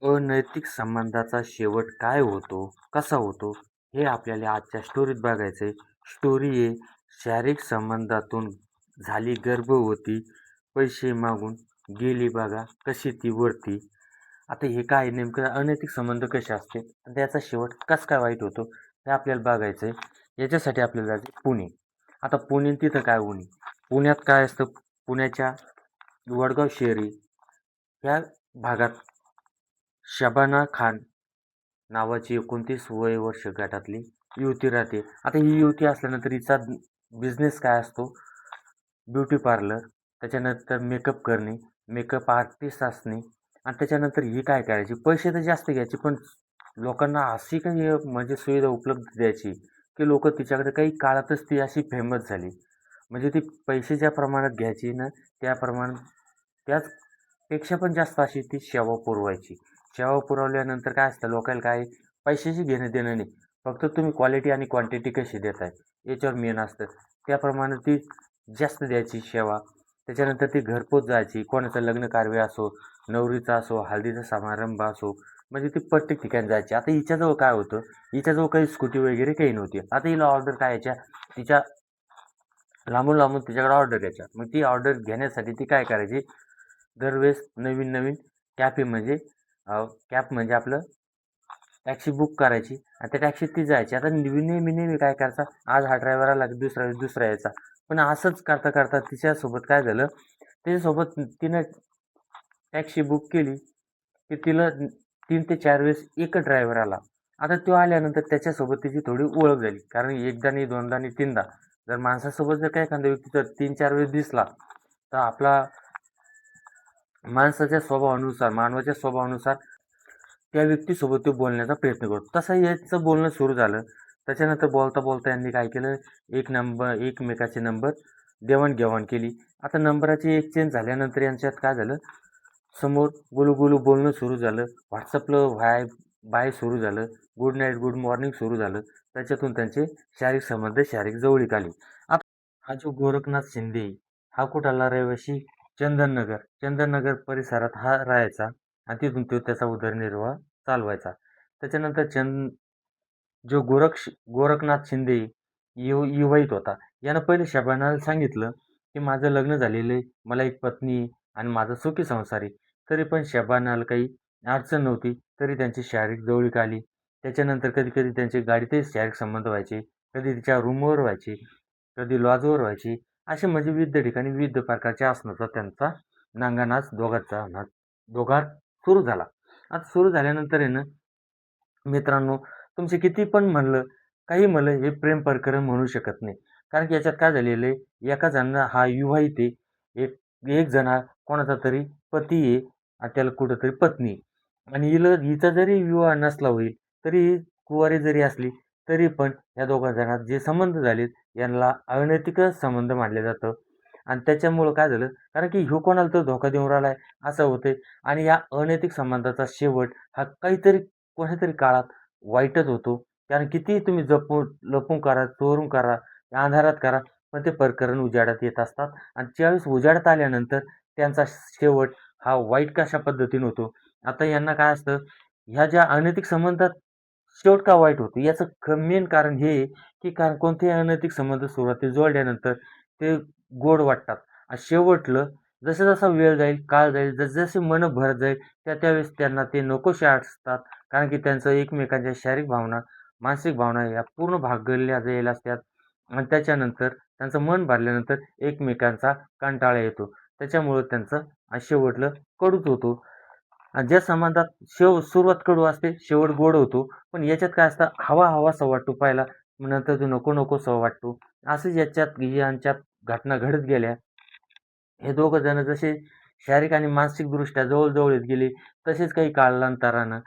अनैतिक संबंधाचा शेवट काय होतो? कसा होतो? हे आपल्याला आजच्या स्टोरीत बघायचं आहे. स्टोरी आहे शारीरिक संबंधातून झाली गर्भवती, पैसे मागून गेली बघा कशी ती वरती. आता हे काय नेमकं अनैतिक संबंध कसे असते आणि त्याचा शेवट कसं काय वाईट होतो हे आपल्याला बघायचं आहे. याच्यासाठी आपल्याला जायचं पुणे. आता पुणे आणि तिथं काय होणे? पुण्यात काय असतं? पुण्याच्या वडगाव शहरी या भागात शबाना खान नावाची 29 वय वर्ष गटातली युवती राहते. आता ही युवती असल्यानंतर हिचा बिझनेस काय असतो? ब्युटी पार्लर, त्याच्यानंतर मेकअप करणे, मेकअप आर्टिस्ट असणे आणि त्याच्यानंतर ही काय करायची? पैसे तर जास्त घ्यायचे, पण लोकांना अशी काही म्हणजे सुविधा उपलब्ध द्यायची, की लोकं तिच्याकडे काही काळातच ती अशी फेमस झाली. म्हणजे ती पैसे ज्या प्रमाणात घ्यायची ना, त्या प्रमाणात त्याचपेक्षा पण जास्त अशी ती सेवा पुरवायची. सेवा पुरवल्यानंतर काय असतं लोकांना काय पैशाशी घेणं देणं नाही. फक्त तुम्ही क्वालिटी आणि क्वांटिटी कशी देताय याच्यावर मेन असतं. त्याप्रमाणे ती जास्त द्यायची सेवा. त्याच्यानंतर ती घरपोच जायची. कोणाचं लग्न कार्य असो, नवरीचा असो, हळदीचा समारंभ असो, म्हणजे ती प्रत्येक ठिकाणी जायची. आता हिच्याजवळ काय होतं, हिच्याजवळ काही स्कूटी वगैरे काही नव्हती. आता हिला ऑर्डर काय यायच्या, तिच्या लांबून लांबून तिच्याकडे ऑर्डर यायच्या. मग ती ऑर्डर घेण्यासाठी ती काय करायची, दरवेळेस नवीन नवीन कॅफे म्हणजे कॅब म्हणजे आपलं टॅक्सी बुक करायची आणि त्या टॅक्सीत ती जायची. आता नेहमी नेहमी काय करायचा, आज हा ड्रायव्हर आला की दुसरा दिवशी दुसरा यायचा. पण असंच करता करता तिच्यासोबत काय झालं, तिच्यासोबत तिनं टॅक्सी बुक केली की तिला 3 ते 4 वेळेस एकच ड्रायव्हर आला. आता तो आल्यानंतर त्याच्यासोबत तिची थोडी ओळख झाली. कारण एकदा नाही, दोनदा नाही, तीनदा. जर माणसासोबत जर काय एखादा व्यक्ती जर 3-4 वेळेस दिसला, तर आपला माणसाच्या स्वभावानुसार, मानवाच्या स्वभावानुसार त्या व्यक्तीसोबत तो बोलण्याचा प्रयत्न करतो. तसं याचं बोलणं सुरू झालं. त्याच्यानंतर बोलता बोलता यांनी काय केलं, एकमेकाचे नंबर देवाण-घेवाण केली. आता नंबराची एक्सचेंज झाल्यानंतर यांच्यात काय झालं, समोर गुलू बोलणं सुरू झालं. WhatsAppला बाय सुरू झालं. गुड नाईट, गुड मॉर्निंग सुरू झालं. त्याच्यातून त्यांचे शारीरिक संबंध, शारीरिक जवळीक आली. आता हा जो गोरखनाथ शिंदे हा कुठाला रहिवासी चंदननगर, चंदननगर परिसरात हा राहायचा आणि तिथून तो त्याचा उदरनिर्वाह चालवायचा. त्याच्यानंतर जो गोरखनाथ शिंदे विवाहित होता. यानं पहिले शबानाला सांगितलं, की माझं लग्न झालेलं आहे, मला एक पत्नी आहे आणि माझा सुखी संसार आहे. तरी पण शबानाला काही अडचण नव्हती. तरी त्यांची शारीरिक जवळीक आली. त्याच्यानंतर कधी-कधी त्यांचे गाडीतही शारीरिक संबंध व्हायचे. कधी तिच्या रूमवर व्हायचे, कधी लॉजवर व्हायचे. असे म्हणजे विविध ठिकाणी विविध प्रकारचे असण्याचा त्यांचा नांगानाच दोघात सुरू झाला. आता सुरू झाल्यानंतर आहे ना, मित्रांनो, तुमचे किती पण म्हणलं, काही म्हणलं, हे प्रेम प्रकरण म्हणू शकत नाही. कारण की याच्यात काय झालेलं आहे, एका जणाला हा विवाहित आहे, एक एक जण हा कोणाचा तरी पती आहे आणि त्याला कुठेतरी पत्नी आहे. आणि हिचा जरी विवाह नसला होईल, तरी ही कुवारी जरी असली, तरी पण या दोघा जणात जे संबंध झालेत, यांना अनैतिकच संबंध मानलं जातं. आणि त्याच्यामुळं काय झालं, कारण की ह्यो कोणाला तर धोका देऊन राहिलाय, असं होतंय. आणि या अनैतिक संबंधाचा शेवट हा काहीतरी कोणत्यातरी काळात वाईटच होतो. कारण कितीही तुम्ही लपून करा, चोरून करा, अंधारात करा, पण ते प्रकरण उजेडात येत असतात आणि ज्यावेळेस उजेडात आल्यानंतर त्यांचा शेवट हा वाईट कशा पद्धतीने होतो. आता यांना काय असतं, ह्या ज्या अनैतिक संबंधात शेवट का वाईट होतो, याचं मेन कारण हे आहे, की कारण कोणतेही अनैतिक संबंध सुरुवातीला जोडल्यानंतर ते गोड वाटतात आणि शेवटलं जसा-जसा वेळ जाईल, काळ जाईल, जसजसे मनं भरत जाईल, त्यावेळेस त्यांना ते नकोसे असतात. कारण की त्यांचं एकमेकांच्या शारीरिक भावना, मानसिक भावना या पूर्ण भागल्या गेलेल्या असतात आणि त्याच्यानंतर त्यांचं मन भरल्यानंतर एकमेकांचा कंटाळा येतो. त्याच्यामुळं त्यांचं शेवटलं कडूच होतो. आणि ज्या संबंधात सुरुवात कडू असते, शेवट गोड होतो. पण याच्यात काय असतं, हवा-हवासा वाटतो पहिला, मग नंतर तो नको-नकोसा वाटतो. असंच यांच्यात घटना घडत गेल्या. हे दोघं जण जसे शारीरिक आणि मानसिकदृष्ट्या जवळ-जवळ येत गेले, तसेच काही कालांतरानं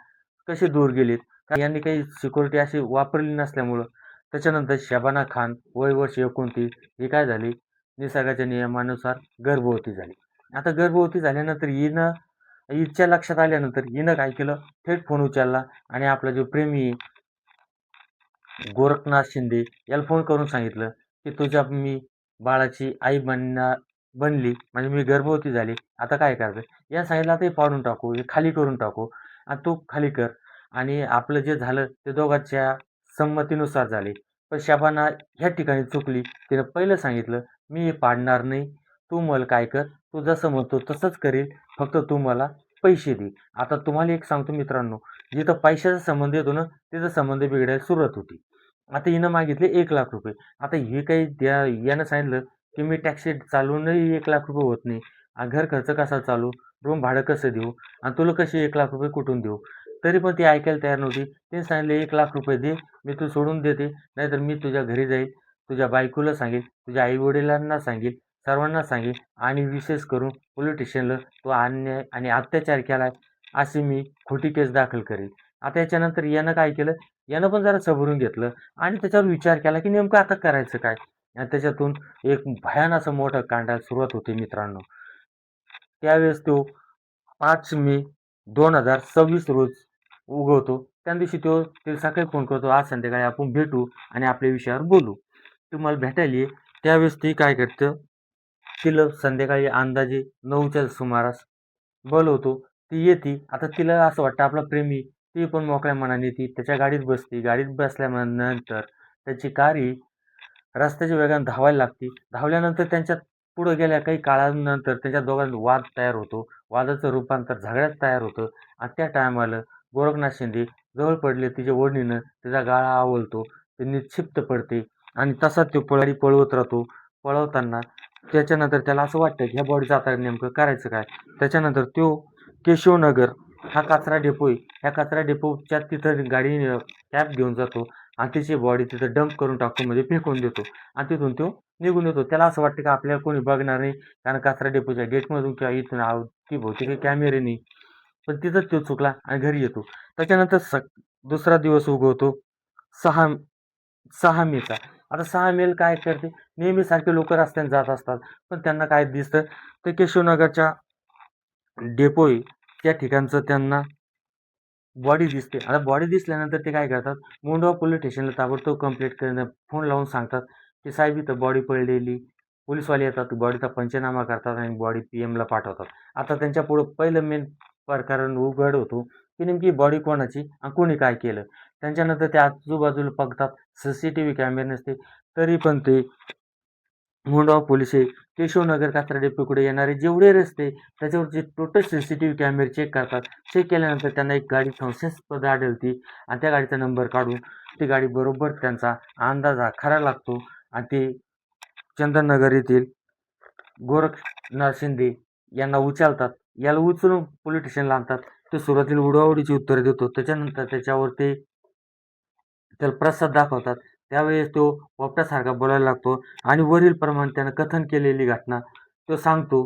कसे दूर गेलेत. कारण यांनी काही सिक्युरिटी अशी वापरली नसल्यामुळं. त्याच्यानंतर शबाना खान वय वर्ष 29 ही काय झाली, निसर्गाच्या नियमानुसार गर्भवती झाली. आता गर्भवती झाल्यानंतर हिच्या लक्षात आल्यानंतर हिनं काय केलं, थेट फोन उचलला आणि आपला जो प्रेमी गोरखनाथ शिंदे याला फोन करून सांगितलं, की तुझ्या मी बाळाची आई बनणार बनली म्हणजे मी गर्भवती झाली. आता काय करायचं? या सांगितलं आता हे पाडून टाकू, हे खाली करून टाकू आणि तू खाली कर आणि आपलं जे झालं ते दोघांच्या संमतीनुसार झाले. पण शबाना ह्या ठिकाणी चुकली. तिनं पहिलं सांगितलं, "मी हे पाडणार नाही. तू मला काय कर, तू जसं म्हणतो तसंच करील. फक्त तू मला पैसे दे." आता तुम्हाला एक सांगतो मित्रांनो, जिथं पैशाचा संबंध येतो ना, तिथं संबंध बिघडायला सुरुवात होती. आता हिनं मागितले ₹1,00,000. आता हे काही यानं सांगितलं की मी टॅक्सी चालवूनही ₹1,00,000 होत नाही. घर खर्च कसा चालू? रूम भाडं कसं देऊ? आणि तुला कसे ₹1,00,000 कुठून देऊ? तरी पण ती ऐकायला तयार नव्हती. तिने सांगितले, ₹1,00,000 दे, मी तू सोडून देते. नाहीतर मी तुझ्या घरी जाईल, तुझ्या बायकोला सांगेल, तुझ्या आई-वडिलांना सांगेल, सर्वांना सांगेल आणि विशेष करून पोलीस स्टेशनला तू अन्याय आणि अत्याचार केलाय, अशी मी खोटी केस दाखल करेल. आता याच्यानंतर यानं काय केलं? यानं पण जरा सावरून घेतलं आणि त्याच्यावर विचार केला, की नेमकं आता करायचं काय? आणि त्याच्यातून एक भयान असं मोठं कांडायला सुरुवात होते मित्रांनो. त्यावेळेस तो 5 मे 2026 रोज उगवतो. त्या दिवशी त्याला सकाळी फोन करतो, "आज संध्याकाळी आपण भेटू आणि आपल्या विषयावर बोलू." ती मला भेटायला ये. त्यावेळेस ती काय करतं, तिला संध्याकाळी अंदाजे 9च्या सुमारास बोलवतो. ती येते. आता तिला असं वाटतं आपला प्रेमी. ती पण मोकळ्या मनाने ती त्याच्या गाडीत बसते. गाडीत बसल्यानंतर त्याची कार ही रस्त्याच्या वेगाने धावायला लागते. धावल्यानंतर त्यांच्यात पुढे गेल्या काही काळानंतर त्यांच्या दोघांत वाद तयार होतो. वादाचं रूपांतर झगड्यात तयार होतं आणि त्या टायमाला गोरखनाथ शिंदे जवळ पडले. तिच्या ओढणीनं तिचा गाळा आवळतो. ती निक्षिप्त पडते आणि तसाच तो पळवत राहतो. पळवताना त्याच्यानंतर त्याला असं वाटतं की ह्या बॉडीचं आता नेमकं करायचं काय? त्याच्यानंतर तो केशवनगर हा कचरा डेपो आहे. ह्या कचरा डेपोच्या तिथं गाडी कॅब घेऊन जातो आणि तिची बॉडी तिथं डंप करून टाकतो म्हणजे फेकून देतो आणि तिथून तो निघून येतो. त्याला असं वाटतं की आपल्याला कोणी बघणार नाही कारण कचरा डेपोच्या गेटमधून किंवा इथून अवतीभोवती काही कॅमेरे नाही. पण तिथंच तो चुकला आणि घरी येतो. त्याच्यानंतर दुसरा दिवस उगवतो 6 6 मेचा. आता 6 मेला काय करते, नेहमीसारखे लोक रस्त्याने जात असतात. पण त्यांना काय दिसतं, ते केशवनगरच्या डेपो आहे त्या ठिकाणचं त्यांना बॉडी दिसते. आता बॉडी दिसल्यानंतर ते काय करतात, मोंढवा पोलीस स्टेशनला ताबडतोब कंप्लेंट करणं फोन लावून सांगतात, की साहेब इथं बॉडी पडलेली. पोलीसवाले येतात, बॉडीचा पंचनामा करतात आणि बॉडी पीएमला पाठवतात. आता त्यांच्या पुढं पहिलं मेन प्रकरण उघड होतो, की नेमकी बॉडी कोणाची आणि कोणी काय केलं. त्यांच्यानंतर ते आजूबाजूला बघतात, सीसीटीव्ही कॅमेरे नसते. तरी पण ते मोंढवा पोलीस आहे, केशवनगर कचरा डेपोकडे येणारे जेवढे रस्ते त्याच्यावरचे टोटल सीसीटीव्ही कॅमेरे चेक करतात. चेक केल्यानंतर त्यांना एक गाडी संशयास्पद आढळते आणि त्या गाडीचा नंबर काढून ती गाडी बरोबर त्यांचा अंदाज हा खरा लागतो आणि ते चंदननगर येथील गोरखनाथ शिंदे यांना उचलतात. याला उचलून पोलीस स्टेशनला आणतात. ते सुरुवातीला उडवाउडीची उत्तरं देतो. त्याच्यानंतर त्याच्यावर ते त्याला प्रसाद दाखवतात. त्यावेळेस तो पोपटासारखा बोलायला लागतो आणि वरीलप्रमाणे त्यानं कथन केलेली घटना तो सांगतो.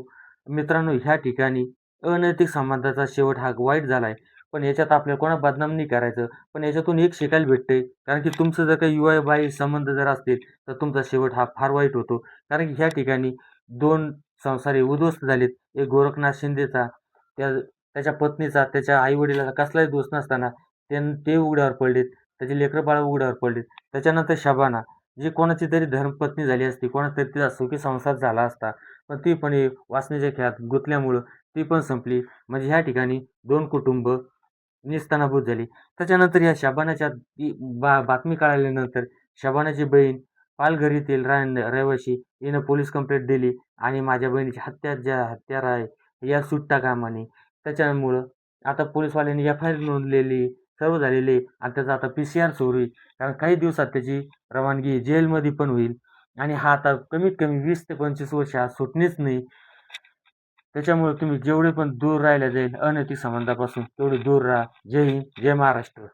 मित्रांनो, ह्या ठिकाणी अनैतिक संबंधाचा शेवट हा वाईट झाला आहे. पण याच्यात आपल्याला कोणा बदनाम नाही करायचं. पण याच्यातून एक शिकायला भेटते. कारण की तुमचं जर काही युवाबाई संबंध जर असतील, तर तुमचा शेवट हा फार वाईट होतो. कारण की ह्या ठिकाणी 2 संसार उद्ध्वस्त झालेत. एक गोरखनाथ शिंदेचा, त्याच्या पत्नीचा, त्याच्या आई-वडिलांचा कसलाही दोष नसताना ते उघड्यावर पडलेत. त्याची लेकरं-बाळं उघड्यावर पडलीत. त्याच्यानंतर शबाना, जी कोणाची तरी धर्मपत्नी झाली असती, कोणाचा तरी तिचा सुखी संसार झाला असता. पण ती पण वासनेच्या खेळात गुंतल्यामुळं ती पण संपली. म्हणजे ह्या ठिकाणी 2 कुटुंब निस्तानाभूत झाली. त्याच्यानंतर या शबानाच्या बातमी कळाल्यानंतर शबानाची बहीण पालघर येथील रहिवासी हिनं पोलीस कंप्लेंट दिली आणि माझ्या बहिणीची हत्यारा आहे, या सुट्टा कामा नये. त्याच्यामुळं आता पोलीसवाल्यांनी एफ-आय-आर नोंदलेली सर्व झालेले आणि त्याचा आता PCR सुरू आहे. कारण काही दिवसात त्याची रवानगी जेलमध्ये पण होईल आणि हा आता कमीत कमी 20 ते 25 वर्ष हा सुटणेच नाही. त्याच्यामुळे तुम्ही जेवढे पण दूर राहिल्या जाईल अनैतिक संबंधापासून तेवढे दूर राहा. जय हिंद, जय महाराष्ट्र.